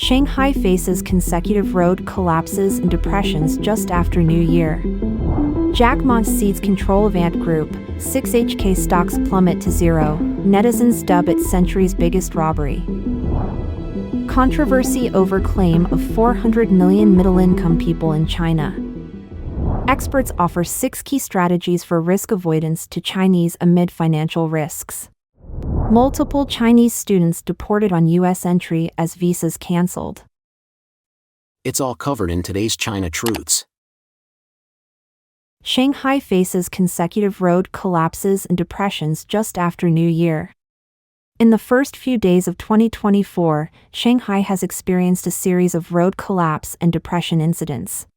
Shanghai faces consecutive road collapses and depressions just after New Year. Jack Ma cedes control of Ant Group, 6HK stocks plummet to zero, netizens dub it century's biggest robbery. Controversy over claim of 400 million middle-income people in China. Experts offer 6 key strategies for risk avoidance to Chinese amid financial risks. Multiple Chinese students deported on U.S. entry as visas cancelled. It's all covered in today's China Truths. Shanghai faces consecutive road collapses and depressions just after New Year. In the first few days of 2024, Shanghai has experienced a series of road collapse and depression incidents.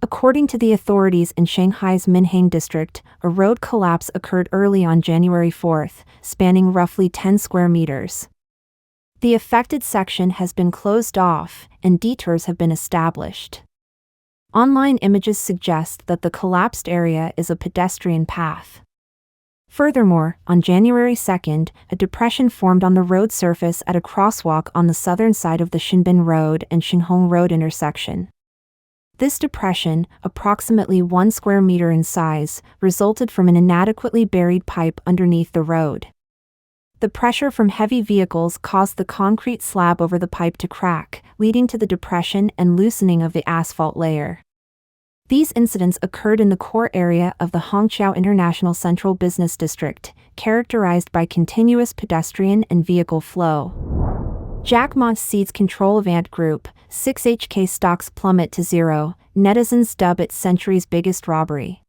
According to the authorities in Shanghai's Minhang district, a road collapse occurred early on January 4th, spanning roughly 10 square meters. The affected section has been closed off, and detours have been established. Online images suggest that the collapsed area is a pedestrian path. Furthermore, on January 2nd, a depression formed on the road surface at a crosswalk on the southern side of the Shinbin Road and Xinhong Road intersection. This depression, approximately 1 square meter in size, resulted from an inadequately buried pipe underneath the road. The pressure from heavy vehicles caused the concrete slab over the pipe to crack, leading to the depression and loosening of the asphalt layer. These incidents occurred in the core area of the Hongqiao International Central Business District, characterized by continuous pedestrian and vehicle flow. Jack Ma cedes control of Ant Group, 6HK stocks plummet to zero, netizens dub it century's biggest robbery.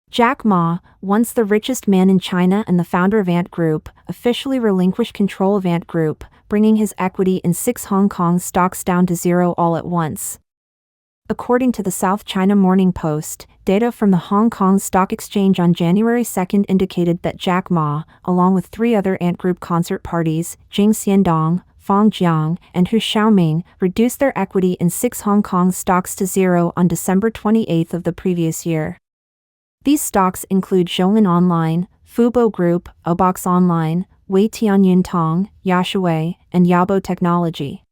Jack Ma, once the richest man in China and the founder of Ant Group, officially relinquished control of Ant Group, bringing his equity in 6 Hong Kong stocks down to zero all at once. According to the South China Morning Post, data from the Hong Kong Stock Exchange on January 2nd indicated that Jack Ma, along with 3 other Ant Group concert parties, Jing Xiandong, Fang Jiang, and Hu Xiaoming, reduced their equity in 6 Hong Kong stocks to zero on December 28 of the previous year. These stocks include Zhongin Online, Fubo Group, Obox Online, Wei Tianyuntong, Yashuwei, and Yabo Technology.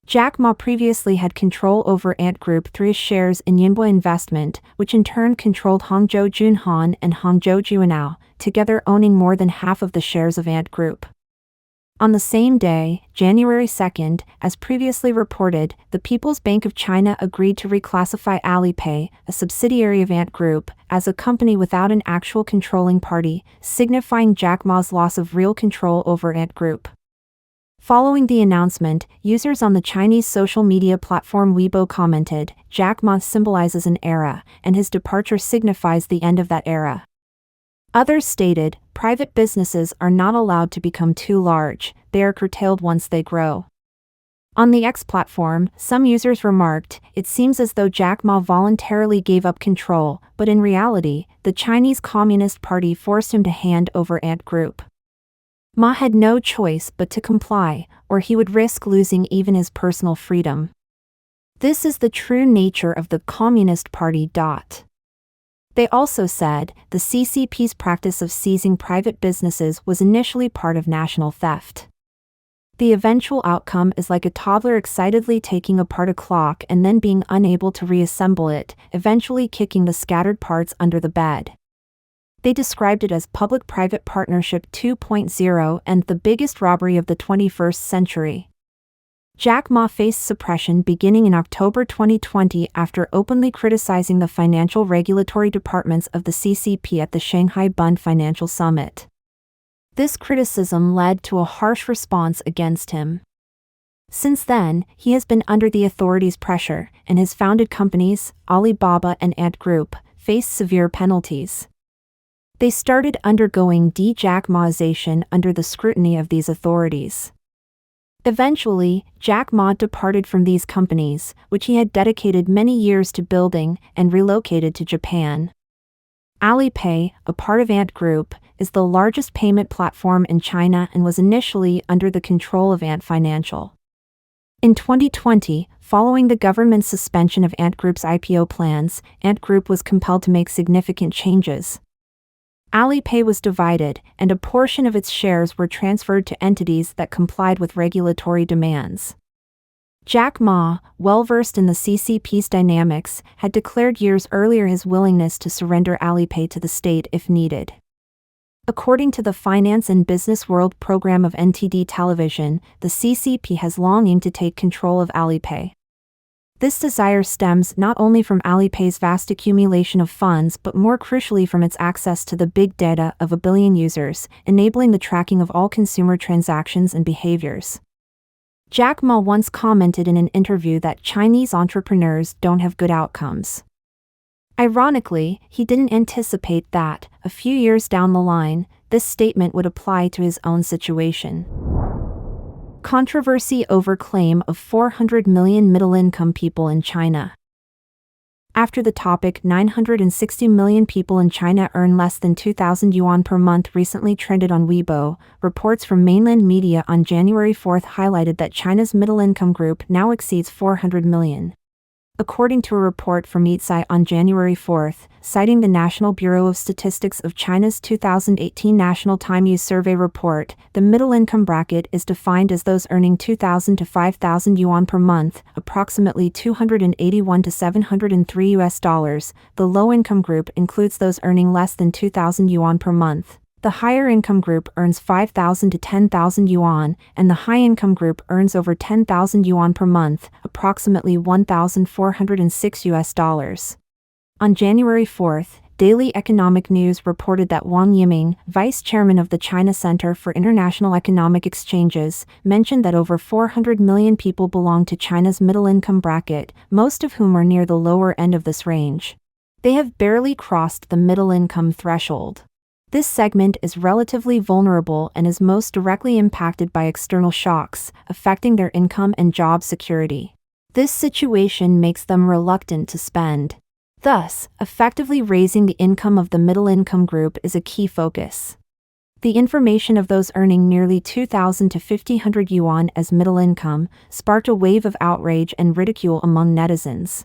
Jack Ma previously had control over Ant Group through his shares in Yinbua Investment, which in turn controlled Hangzhou Junhan and Hangzhou Juanao, together owning more than half of the shares of Ant Group. On the same day, January 2nd, as previously reported, the People's Bank of China agreed to reclassify Alipay, a subsidiary of Ant Group, as a company without an actual controlling party, signifying Jack Ma's loss of real control over Ant Group. Following the announcement, users on the Chinese social media platform Weibo commented, "Jack Ma symbolizes an era, and his departure signifies the end of that era." Others stated, "Private businesses are not allowed to become too large, they are curtailed once they grow." On the X platform, some users remarked, "It seems as though Jack Ma voluntarily gave up control, but in reality, the Chinese Communist Party forced him to hand over Ant Group. Ma had no choice but to comply, or he would risk losing even his personal freedom. This is the true nature of the Communist Party." They also said, the CCP's practice of seizing private businesses was initially part of national theft. The eventual outcome is like a toddler excitedly taking apart a clock and then being unable to reassemble it, eventually kicking the scattered parts under the bed. They described it as Public-Private Partnership 2.0 and the biggest robbery of the 21st century. Jack Ma faced suppression beginning in October 2020 after openly criticizing the financial regulatory departments of the CCP at the Shanghai Bund Financial Summit. This criticism led to a harsh response against him. Since then, he has been under the authorities' pressure, and his founded companies, Alibaba and Ant Group, faced severe penalties. They started undergoing de-Jack Ma'ization under the scrutiny of these authorities. Eventually, Jack Ma departed from these companies, which he had dedicated many years to building, and relocated to Japan. Alipay, a part of Ant Group, is the largest payment platform in China and was initially under the control of Ant Financial. In 2020, following the government's suspension of Ant Group's IPO plans, Ant Group was compelled to make significant changes. Alipay was divided, and a portion of its shares were transferred to entities that complied with regulatory demands. Jack Ma, well-versed in the CCP's dynamics, had declared years earlier his willingness to surrender Alipay to the state if needed. According to the Finance and Business World program of NTD Television, the CCP has long aimed to take control of Alipay. This desire stems not only from Alipay's vast accumulation of funds but more crucially from its access to the big data of 1 billion users, enabling the tracking of all consumer transactions and behaviors. Jack Ma once commented in an interview that Chinese entrepreneurs don't have good outcomes. Ironically, he didn't anticipate that, a few years down the line, this statement would apply to his own situation. Controversy over claim of 400 million middle-income people in China. After the topic 960 million people in China earn less than 2,000 yuan per month recently trended on Weibo, reports from mainland media on January 4 highlighted that China's middle-income group now exceeds 400 million. According to a report from Eatsai on January 4, citing the National Bureau of Statistics of China's 2018 National Time Use Survey report, the middle-income bracket is defined as those earning 2,000 to 5,000 yuan per month, approximately $281 to $703. The low-income group includes those earning less than 2,000 yuan per month. The higher income group earns 5,000 to 10,000 yuan, and the high income group earns over 10,000 yuan per month, approximately $1,406. On January 4, Daily Economic News reported that Wang Yiming, vice chairman of the China Center for International Economic Exchanges, mentioned that over 400 million people belong to China's middle-income bracket, most of whom are near the lower end of this range. They have barely crossed the middle-income threshold. This segment is relatively vulnerable and is most directly impacted by external shocks, affecting their income and job security. This situation makes them reluctant to spend. Thus, effectively raising the income of the middle-income group is a key focus. The information of those earning nearly 2,000 to 1,500 yuan as middle income sparked a wave of outrage and ridicule among netizens.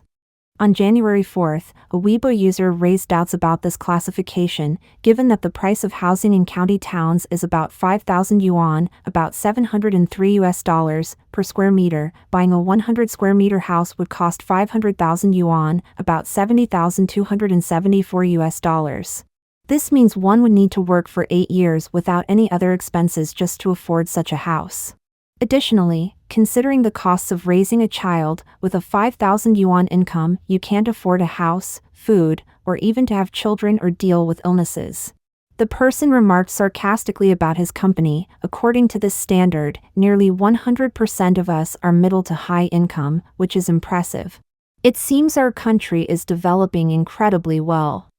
On January 4, a Weibo user raised doubts about this classification, given that the price of housing in county towns is about 5,000 yuan, about $703 per square meter. Buying a 100 square meter house would cost 500,000 yuan, about $70,274. This means one would need to work for 8 years without any other expenses just to afford such a house. Additionally, considering the costs of raising a child, with a 5,000 yuan income, you can't afford a house, food, or even to have children or deal with illnesses. The person remarked sarcastically about his company. According to this standard, nearly 100% of us are middle to high income, which is impressive. It seems our country is developing incredibly well.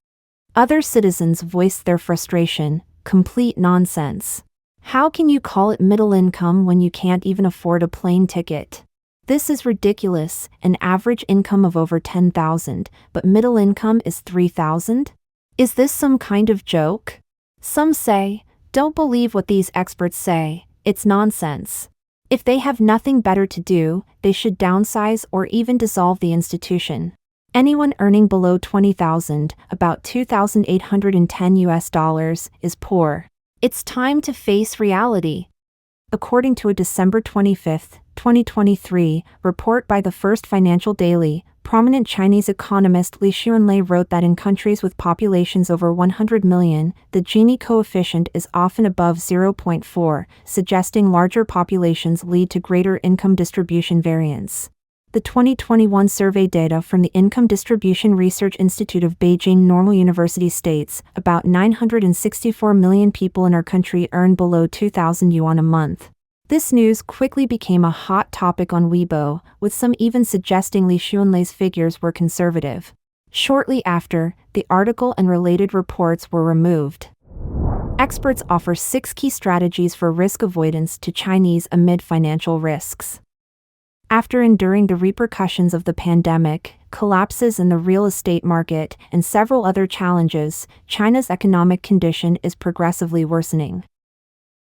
Other citizens voiced their frustration. Complete nonsense. How can you call it middle income when you can't even afford a plane ticket? This is ridiculous, an average income of over 10,000, but middle income is 3,000? Is this some kind of joke? Some say, don't believe what these experts say, it's nonsense. If they have nothing better to do, they should downsize or even dissolve the institution. Anyone earning below 20,000, about $2,810, is poor. It's time to face reality. According to a December 25, 2023, report by the First Financial Daily, prominent Chinese economist Li Xuanlei wrote that in countries with populations over 100 million, the Gini coefficient is often above 0.4, suggesting larger populations lead to greater income distribution variance. The 2021 survey data from the Income Distribution Research Institute of Beijing Normal University states about 964 million people in our country earn below 2,000 yuan a month. This news quickly became a hot topic on Weibo, with some even suggesting Li Xuanlei's figures were conservative. Shortly after, the article and related reports were removed. Experts offer 6 key strategies for risk avoidance to Chinese amid financial risks. After enduring the repercussions of the pandemic, collapses in the real estate market, and several other challenges, China's economic condition is progressively worsening.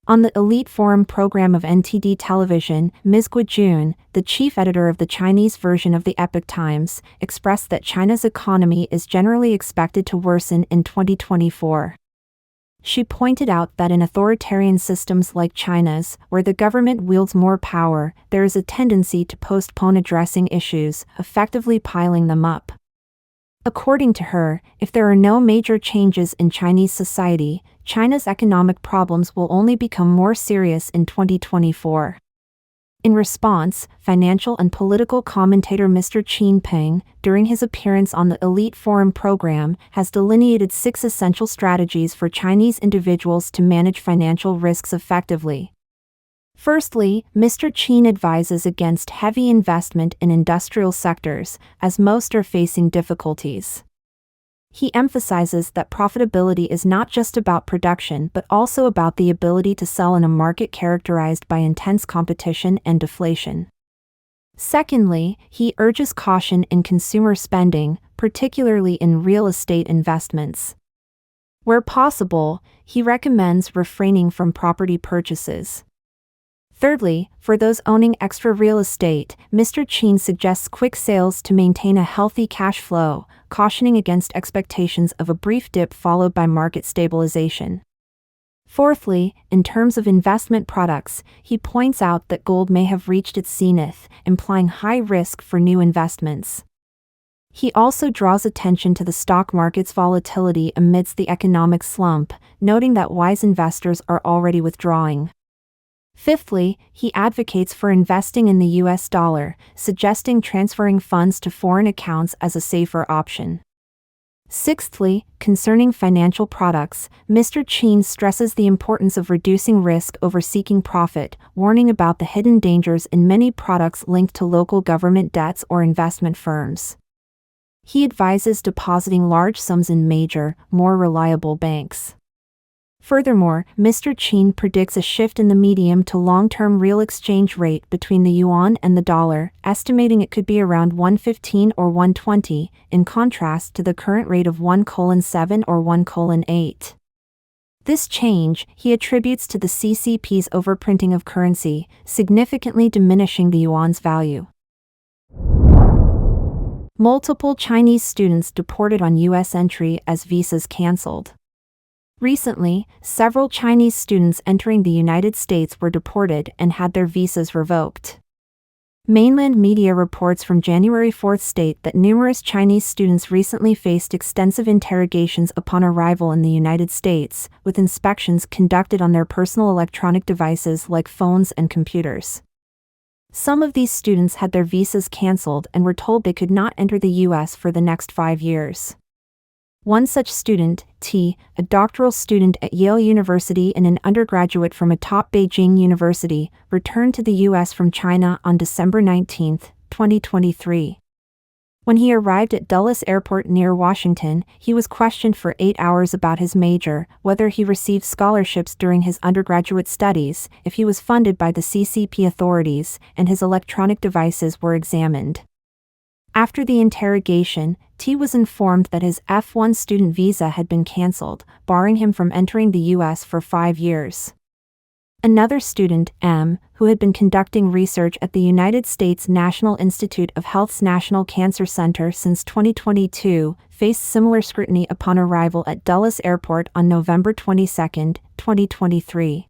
On the Elite Forum program of NTD Television, Ms. Gu Jun, the chief editor of the Chinese version of the Epoch Times, expressed that China's economy is generally expected to worsen in 2024. She pointed out that in authoritarian systems like China's, where the government wields more power, there is a tendency to postpone addressing issues, effectively piling them up. According to her, if there are no major changes in Chinese society, China's economic problems will only become more serious in 2024. In response, financial and political commentator Mr. Qin Peng, during his appearance on the Elite Forum program, has delineated 6 essential strategies for Chinese individuals to manage financial risks effectively. Firstly, Mr. Qin advises against heavy investment in industrial sectors, as most are facing difficulties. He emphasizes that profitability is not just about production but also about the ability to sell in a market characterized by intense competition and deflation. Secondly, he urges caution in consumer spending, particularly in real estate investments. Where possible, he recommends refraining from property purchases. Thirdly, for those owning extra real estate, Mr. Qin suggests quick sales to maintain a healthy cash flow, cautioning against expectations of a brief dip followed by market stabilization. Fourthly, in terms of investment products, he points out that gold may have reached its zenith, implying high risk for new investments. He also draws attention to the stock market's volatility amidst the economic slump, noting that wise investors are already withdrawing. Fifthly, he advocates for investing in the US dollar, suggesting transferring funds to foreign accounts as a safer option. Sixthly, concerning financial products, Mr. Qin stresses the importance of reducing risk over seeking profit, warning about the hidden dangers in many products linked to local government debts or investment firms. He advises depositing large sums in major, more reliable banks. Furthermore, Mr. Qin predicts a shift in the medium to long-term real exchange rate between the yuan and the dollar, estimating it could be around 115 or 120, in contrast to the current rate of 1:7 or 1:8. This change, he attributes to the CCP's overprinting of currency, significantly diminishing the yuan's value. Multiple Chinese students deported on U.S. entry as visas canceled. Recently, several Chinese students entering the United States were deported and had their visas revoked. Mainland media reports from January 4 state that numerous Chinese students recently faced extensive interrogations upon arrival in the United States, with inspections conducted on their personal electronic devices like phones and computers. Some of these students had their visas canceled and were told they could not enter the U.S. for the next 5 years. One such student, T, a doctoral student at Yale University and an undergraduate from a top Beijing university, returned to the U.S. from China on December 19, 2023. When he arrived at Dulles Airport near Washington, he was questioned for 8 hours about his major, whether he received scholarships during his undergraduate studies, if he was funded by the CCP authorities, and his electronic devices were examined. After the interrogation, T was informed that his F1 student visa had been cancelled, barring him from entering the U.S. for 5 years. Another student, M, who had been conducting research at the United States National Institute of Health's National Cancer Center since 2022, faced similar scrutiny upon arrival at Dulles Airport on November 22, 2023.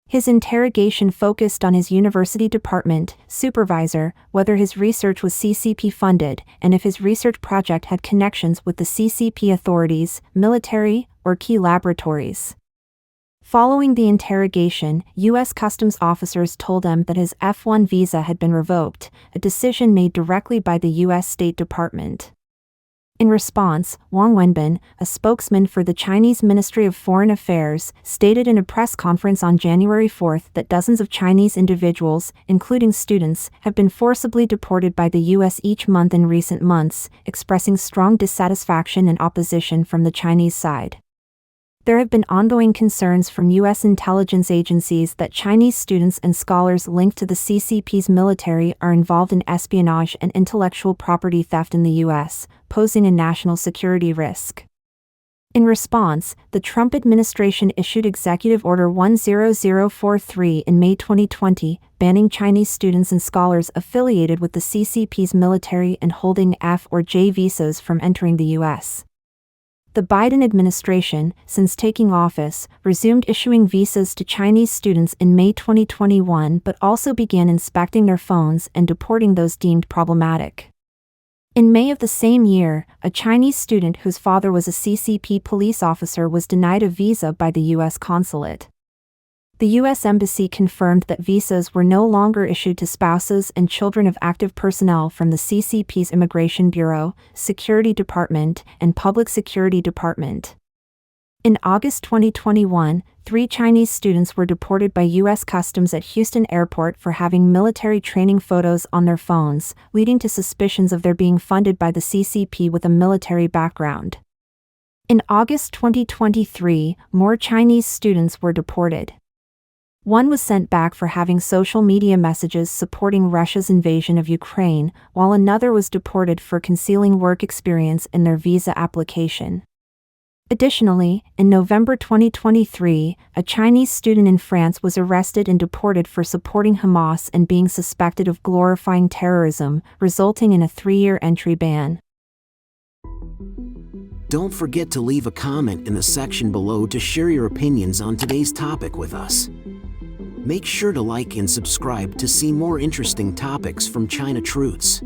His interrogation focused on his university department, supervisor, whether his research was CCP funded, and if his research project had connections with the CCP authorities, military, or key laboratories. Following the interrogation, U.S. Customs officers told him that his F1 visa had been revoked, a decision made directly by the U.S. State Department. In response, Wang Wenbin, a spokesman for the Chinese Ministry of Foreign Affairs, stated in a press conference on January 4 that dozens of Chinese individuals, including students, have been forcibly deported by the U.S. each month in recent months, expressing strong dissatisfaction and opposition from the Chinese side. There have been ongoing concerns from U.S. intelligence agencies that Chinese students and scholars linked to the CCP's military are involved in espionage and intellectual property theft in the U.S., posing a national security risk. In response, the Trump administration issued Executive Order 10043 in May 2020, banning Chinese students and scholars affiliated with the CCP's military and holding F or J visas from entering the U.S. The Biden administration, since taking office, resumed issuing visas to Chinese students in May 2021 but also began inspecting their phones and deporting those deemed problematic. In May of the same year, a Chinese student whose father was a CCP police officer was denied a visa by the U.S. consulate. The U.S. Embassy confirmed that visas were no longer issued to spouses and children of active personnel from the CCP's Immigration Bureau, Security Department, and Public Security Department. In August 2021, 3 Chinese students were deported by U.S. Customs at Houston Airport for having military training photos on their phones, leading to suspicions of their being funded by the CCP with a military background. In August 2023, more Chinese students were deported. One was sent back for having social media messages supporting Russia's invasion of Ukraine, while another was deported for concealing work experience in their visa application. Additionally, in November 2023, a Chinese student in France was arrested and deported for supporting Hamas and being suspected of glorifying terrorism, resulting in a 3-year entry ban. Don't forget to leave a comment in the section below to share your opinions on today's topic with us. Make sure to like and subscribe to see more interesting topics from China Truths.